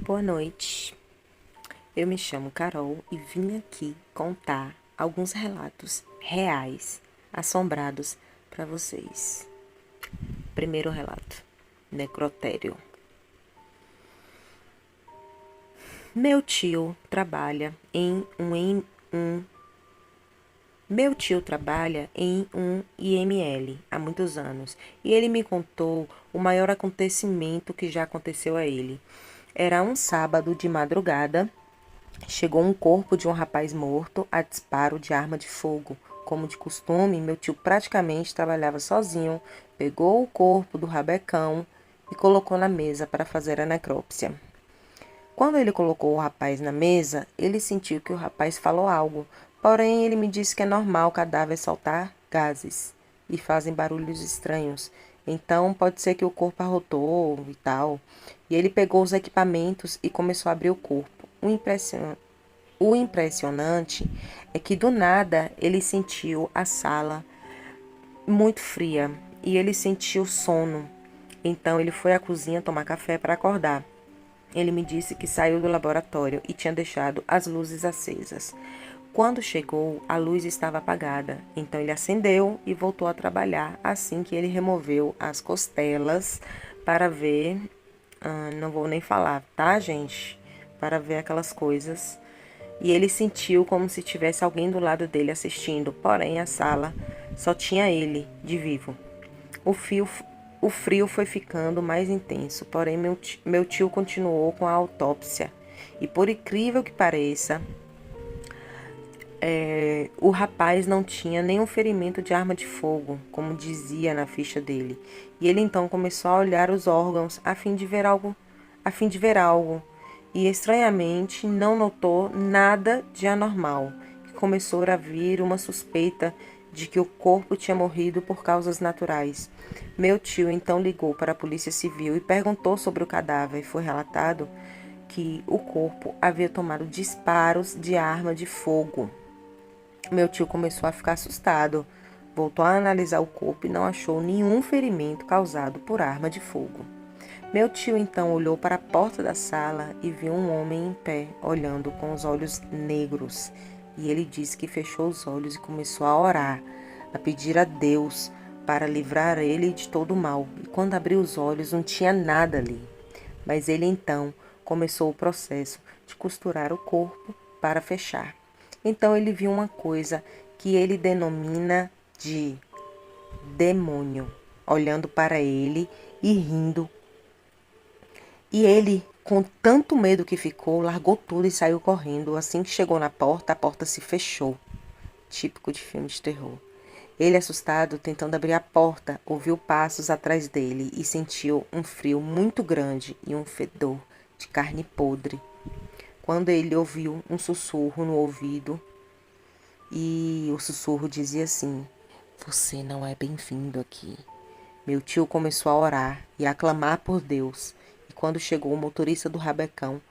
Boa noite, eu me chamo Carol e vim aqui contar alguns relatos reais, assombrados para vocês. Primeiro relato: necrotério. Meu tio trabalha em um IML há muitos anos e ele me contou o maior acontecimento que já aconteceu a ele. Era um sábado de madrugada. Chegou um corpo de um rapaz morto a disparo de arma de fogo. Como de costume, meu tio praticamente trabalhava sozinho, pegou o corpo do rabecão e colocou na mesa para fazer a necrópsia. Quando ele colocou o rapaz na mesa, ele sentiu que o rapaz falou algo, porém ele me disse que é normal o cadáver soltar gases e fazem barulhos estranhos. Então pode ser que o corpo arrotou e tal. E ele pegou os equipamentos e começou a abrir o corpo. O impressionante é que do nada ele sentiu a sala muito fria e ele sentiu sono. Então ele foi à cozinha tomar café para acordar. Ele me disse que saiu do laboratório e tinha deixado as luzes acesas. Quando chegou, a luz estava apagada, então ele acendeu e voltou a trabalhar assim que ele removeu as costelas para ver. Não vou nem falar, tá, gente? Para ver aquelas coisas. E ele sentiu como se tivesse alguém do lado dele assistindo, porém a sala só tinha ele de vivo. O fio O frio foi ficando mais intenso, porém meu tio continuou com a autópsia. E por incrível que pareça, o rapaz não tinha nenhum ferimento de arma de fogo, como dizia na ficha dele. E ele então começou a olhar os órgãos a fim de ver algo. E estranhamente não notou nada de anormal, que começou a vir uma suspeita de que o corpo tinha morrido por causas naturais. Meu tio então ligou para a Polícia Civil e perguntou sobre o cadáver e foi relatado que o corpo havia tomado disparos de arma de fogo. Meu tio começou a ficar assustado, voltou a analisar o corpo e não achou nenhum ferimento causado por arma de fogo. Meu tio então olhou para a porta da sala e viu um homem em pé, olhando com os olhos negros. E ele disse que fechou os olhos e começou a orar, a pedir a Deus para livrar ele de todo o mal. E quando abriu os olhos, não tinha nada ali. Mas ele então começou o processo de costurar o corpo para fechar. Então ele viu uma coisa que ele denomina de demônio, olhando para ele e rindo. E ele, com tanto medo que ficou, largou tudo e saiu correndo. Assim que chegou na porta, a porta se fechou. Típico de filme de terror. Ele, assustado, tentando abrir a porta, ouviu passos atrás dele e sentiu um frio muito grande e um fedor de carne podre. Quando ele ouviu um sussurro no ouvido, e o sussurro dizia assim: "Você não é bem-vindo aqui." Meu tio começou a orar e a clamar por Deus. E quando chegou o motorista do rabecão,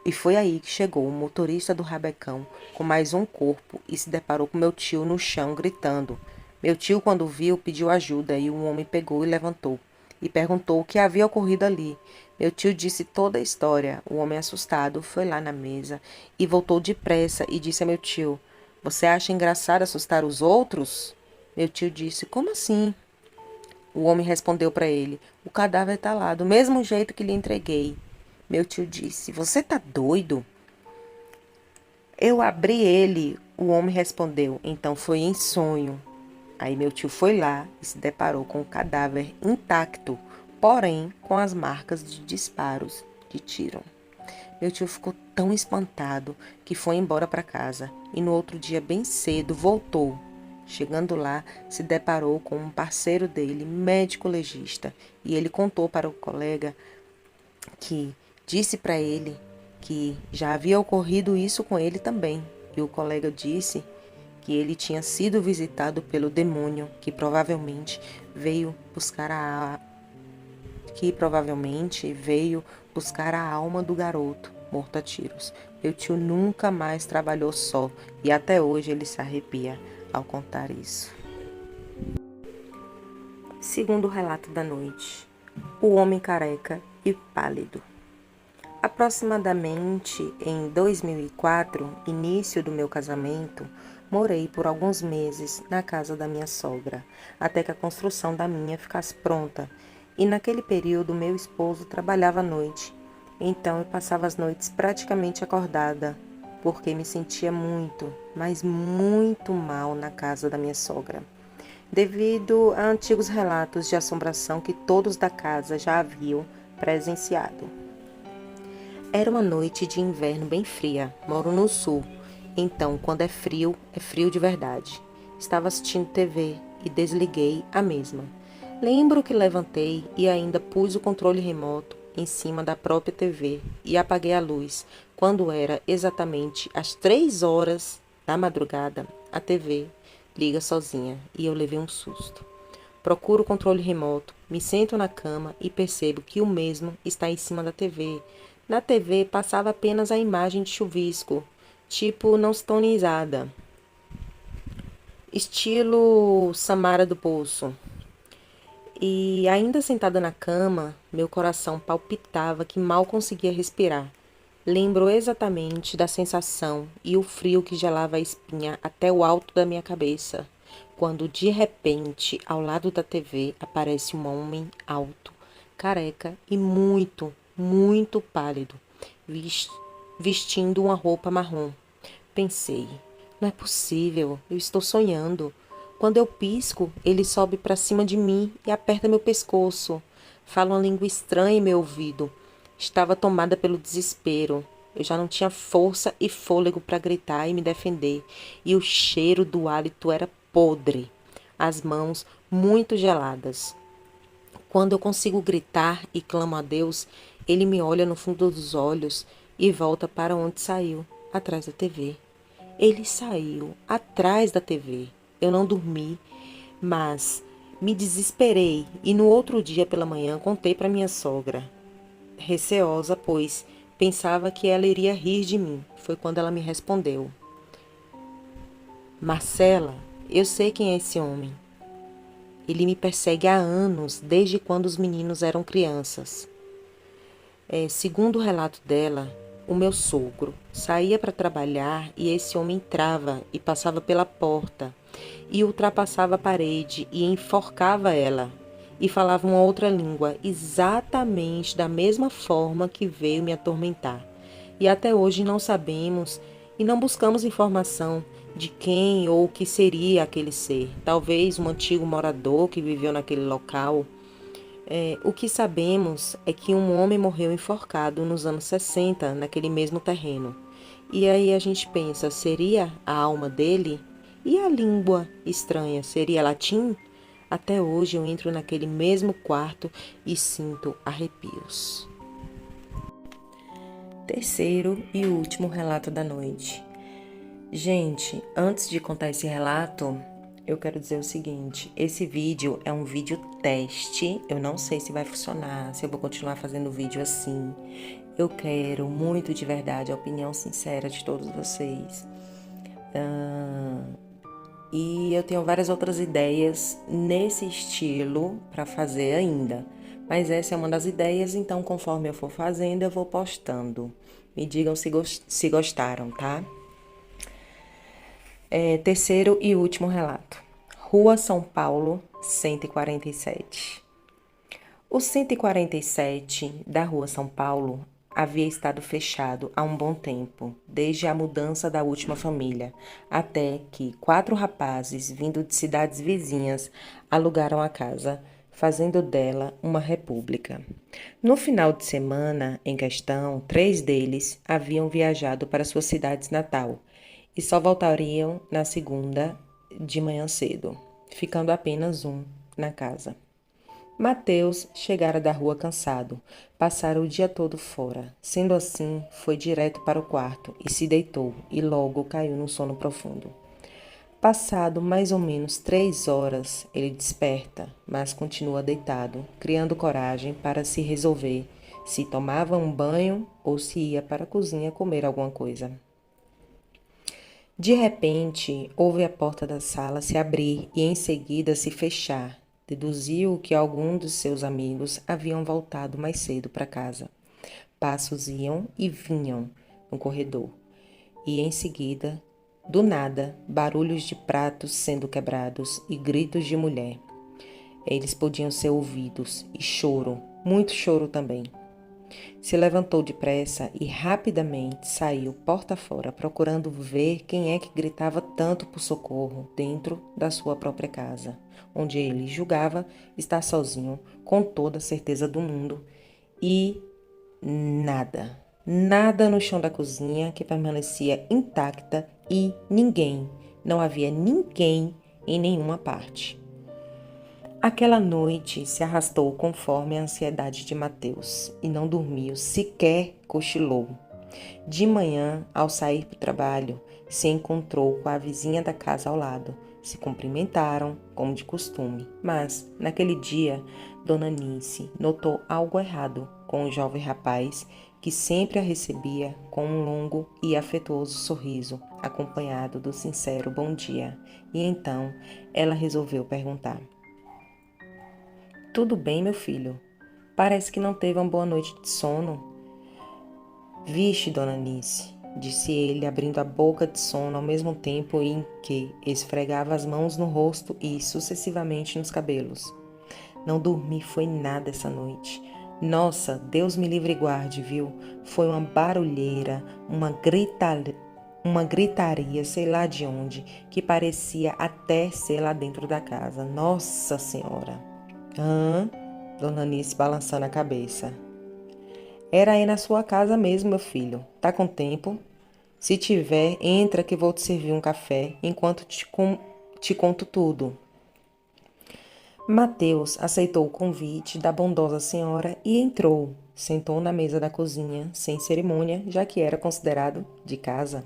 e foi aí que chegou o motorista do rabecão com mais um corpo e se deparou com meu tio no chão gritando. Meu tio, quando viu, pediu ajuda e um homem pegou e levantou e perguntou o que havia ocorrido ali. Meu tio disse toda a história. O homem, assustado, foi lá na mesa e voltou depressa e disse a meu tio: "Você acha engraçado assustar os outros?" Meu tio disse: "Como assim?" O homem respondeu para ele: "O cadáver está lá, do mesmo jeito que lhe entreguei." Meu tio disse: "Você está doido?" "Eu abri ele." O homem respondeu: "Então foi em sonho." Aí meu tio foi lá e se deparou com o cadáver intacto, porém com as marcas de disparos de tiro. Meu tio ficou tão espantado que foi embora para casa e no outro dia, bem cedo, voltou. Chegando lá, se deparou com um parceiro dele, médico legista, e ele contou para o colega que disse para ele que já havia ocorrido isso com ele também. E o colega disse que ele tinha sido visitado pelo demônio veio buscar a que provavelmente veio buscar a alma do garoto morto a tiros. Meu tio nunca mais trabalhou só e até hoje ele se arrepia ao contar isso. Segundo relato da noite: o homem careca e pálido. Aproximadamente em 2004, início do meu casamento, morei por alguns meses na casa da minha sogra, até que a construção da minha ficasse pronta. E naquele período, meu esposo trabalhava à noite. Então eu passava as noites praticamente acordada, porque me sentia muito, mas muito mal na casa da minha sogra, devido a antigos relatos de assombração que todos da casa já haviam presenciado. Era uma noite de inverno bem fria. Moro no sul, então quando é frio de verdade. Estava assistindo TV e desliguei a mesma. Lembro que levantei e ainda pus o controle remoto em cima da própria TV e apaguei a luz. Quando era exatamente às 3 horas da madrugada, a TV liga sozinha e eu levei um susto. Procuro o controle remoto, me sento na cama e percebo que o mesmo está em cima da TV. Na TV passava apenas a imagem de chuvisco, tipo não sintonizada, estilo Samara do Poço. E ainda sentada na cama, meu coração palpitava que mal conseguia respirar. Lembro exatamente da sensação e o frio que gelava a espinha até o alto da minha cabeça, quando de repente, ao lado da TV, aparece um homem alto, careca e muito, muito pálido, vestindo uma roupa marrom. Pensei, não é possível, eu estou sonhando. Quando eu pisco, ele sobe para cima de mim e aperta meu pescoço. Fala uma língua estranha em meu ouvido. Estava tomada pelo desespero. Eu já não tinha força e fôlego para gritar e me defender, e o cheiro do hálito era podre, as mãos muito geladas. Quando eu consigo gritar e clamo a Deus, ele me olha no fundo dos olhos e volta para onde saiu, atrás da TV. Ele saiu atrás da TV. Eu não dormi, mas me desesperei e no outro dia pela manhã contei para minha sogra, receosa, pois pensava que ela iria rir de mim. Foi quando ela me respondeu: Marcela, eu sei quem é esse homem. Ele me persegue há anos, desde quando os meninos eram crianças. Segundo o relato dela, o meu sogro saía para trabalhar e esse homem entrava e passava pela porta e ultrapassava a parede e enforcava ela e falava uma outra língua, exatamente da mesma forma que veio me atormentar. E até hoje não sabemos e não buscamos informação de quem ou o que seria aquele ser. Talvez um antigo morador que viveu naquele local. O que sabemos é que um homem morreu enforcado nos anos 60 naquele mesmo terreno. E aí a gente pensa, seria a alma dele? E a língua estranha, seria latim? Até hoje eu entro naquele mesmo quarto e sinto arrepios. Terceiro e último relato da noite. Gente, antes de contar esse relato, eu quero dizer o seguinte: esse vídeo é um vídeo teste. Eu não sei se vai funcionar, se eu vou continuar fazendo vídeo assim. Eu quero muito de verdade a opinião sincera de todos vocês. E eu tenho várias outras ideias nesse estilo para fazer ainda. Mas essa é uma das ideias, então conforme eu for fazendo, eu vou postando. Me digam se gostaram, tá? Terceiro e último relato. Rua São Paulo, 147. O 147 da Rua São Paulo havia estado fechado há um bom tempo, desde a mudança da última família, até que 4 rapazes, vindo de cidades vizinhas, alugaram a casa, fazendo dela uma república. No final de semana em questão, 3 deles haviam viajado para suas cidades natal e só voltariam na segunda de manhã cedo, ficando apenas um na casa. Mateus chegara da rua cansado, passara o dia todo fora. Sendo assim, foi direto para o quarto e se deitou, e logo caiu num sono profundo. Passado mais ou menos 3 horas, ele desperta, mas continua deitado, criando coragem para se resolver se tomava um banho ou se ia para a cozinha comer alguma coisa. De repente, houve a porta da sala se abrir e em seguida se fechar. Deduziu que algum dos seus amigos haviam voltado mais cedo para casa. Passos iam e vinham no corredor. E em seguida, do nada, barulhos de pratos sendo quebrados e gritos de mulher. Eles podiam ser ouvidos e choro, muito choro também. Se levantou depressa e rapidamente saiu porta fora, procurando ver quem é que gritava tanto por socorro dentro da sua própria casa, onde ele julgava estar sozinho, com toda a certeza do mundo, e nada. Nada no chão da cozinha que permanecia intacta e ninguém, não havia ninguém em nenhuma parte. Aquela noite se arrastou conforme a ansiedade de Mateus e não dormiu, sequer cochilou. De manhã, ao sair para o trabalho, se encontrou com a vizinha da casa ao lado. Se cumprimentaram, como de costume, mas, naquele dia, Dona Nice notou algo errado com o jovem rapaz que sempre a recebia com um longo e afetuoso sorriso, acompanhado do sincero bom dia. E então, ela resolveu perguntar: "Tudo bem, meu filho? Parece que não teve uma boa noite de sono." "Vixe, Dona Nice", disse ele, abrindo a boca de sono ao mesmo tempo em que esfregava as mãos no rosto e sucessivamente nos cabelos. "Não dormi foi nada essa noite. Nossa, Deus me livre e guarde, viu? Foi uma barulheira, uma gritaria, sei lá de onde, que parecia até ser lá dentro da casa. Nossa Senhora!" "Hã?" Dona Anice balançando a cabeça. "Era aí na sua casa mesmo, meu filho. Tá com tempo? Se tiver, entra que vou te servir um café enquanto te conto tudo." Mateus aceitou o convite da bondosa senhora e entrou. Sentou na mesa da cozinha, sem cerimônia, já que era considerado de casa.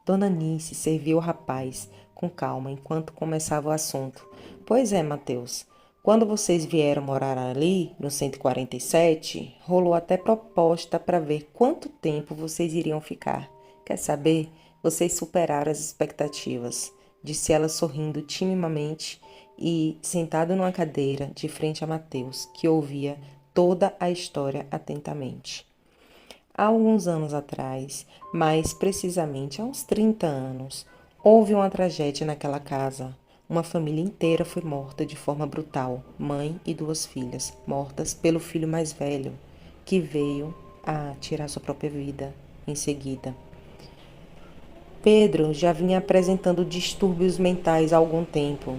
Dona Nice serviu o rapaz com calma enquanto começava o assunto. "Pois é, Mateus. Quando vocês vieram morar ali, no 147, rolou até proposta para ver quanto tempo vocês iriam ficar. Quer saber? Vocês superaram as expectativas", disse ela sorrindo timidamente e sentado numa cadeira de frente a Mateus, que ouvia toda a história atentamente. Há alguns anos atrás, mais precisamente há uns 30 anos, houve uma tragédia naquela casa. Uma família inteira foi morta de forma brutal, mãe e duas filhas, mortas pelo filho mais velho, que veio a tirar sua própria vida em seguida. Pedro já vinha apresentando distúrbios mentais há algum tempo,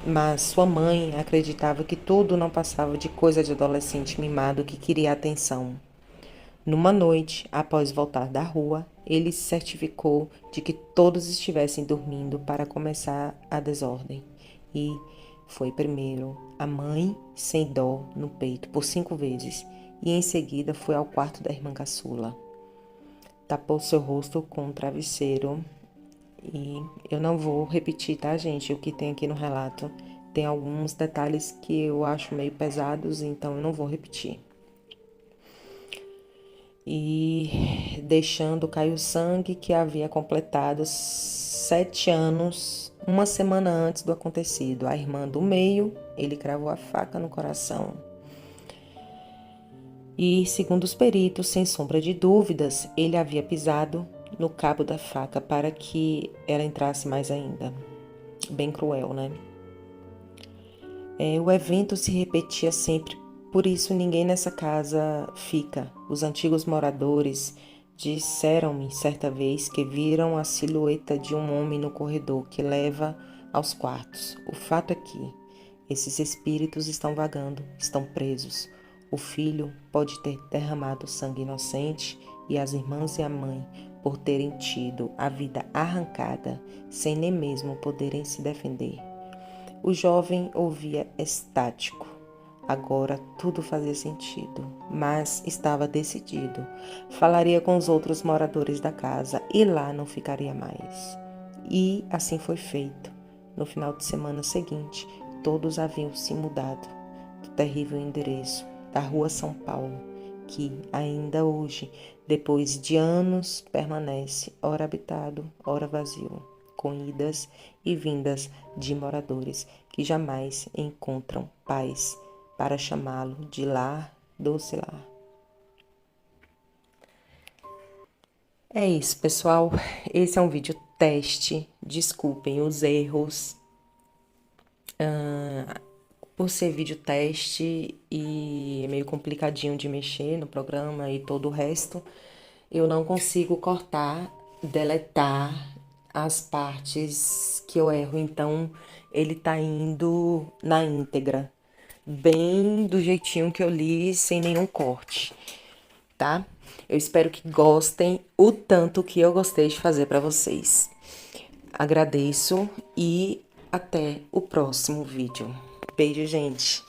mas sua mãe acreditava que tudo não passava de coisa de adolescente mimado que queria atenção. Numa noite, após voltar da rua, ele se certificou de que todos estivessem dormindo para começar a desordem. E foi primeiro a mãe, sem dó, no peito por 5 vezes, e em seguida foi ao quarto da irmã caçula. Tapou seu rosto com um travesseiro e eu não vou repetir, tá, gente? O que tem aqui no relato tem alguns detalhes que eu acho meio pesados, então eu não vou repetir. E deixando cair o sangue que havia completado 7 anos, uma semana antes do acontecido. A irmã do meio, ele cravou a faca no coração. E, segundo os peritos, sem sombra de dúvidas, ele havia pisado no cabo da faca para que ela entrasse mais ainda. Bem cruel, né? O evento se repetia sempre, por isso ninguém nessa casa fica. Os antigos moradores disseram-me certa vez que viram a silhueta de um homem no corredor que leva aos quartos. O fato é que esses espíritos estão vagando, estão presos. O filho pode ter derramado sangue inocente e as irmãs e a mãe por terem tido a vida arrancada sem nem mesmo poderem se defender. O jovem ouvia estático. Agora tudo fazia sentido, mas estava decidido. Falaria com os outros moradores da casa e lá não ficaria mais. E assim foi feito. No final de semana seguinte, todos haviam se mudado do terrível endereço da Rua São Paulo, que ainda hoje, depois de anos, permanece ora habitado, ora vazio, com idas e vindas de moradores que jamais encontram paz para chamá-lo de lar, doce lar. É isso, pessoal. Esse é um vídeo teste. Desculpem os erros. Por ser vídeo teste e é meio complicadinho de mexer no programa e todo o resto, eu não consigo cortar, deletar as partes que eu erro. Então, ele tá indo na íntegra, bem do jeitinho que eu li, sem nenhum corte, tá? Eu espero que gostem o tanto que eu gostei de fazer para vocês. Agradeço e até o próximo vídeo. Beijo, gente!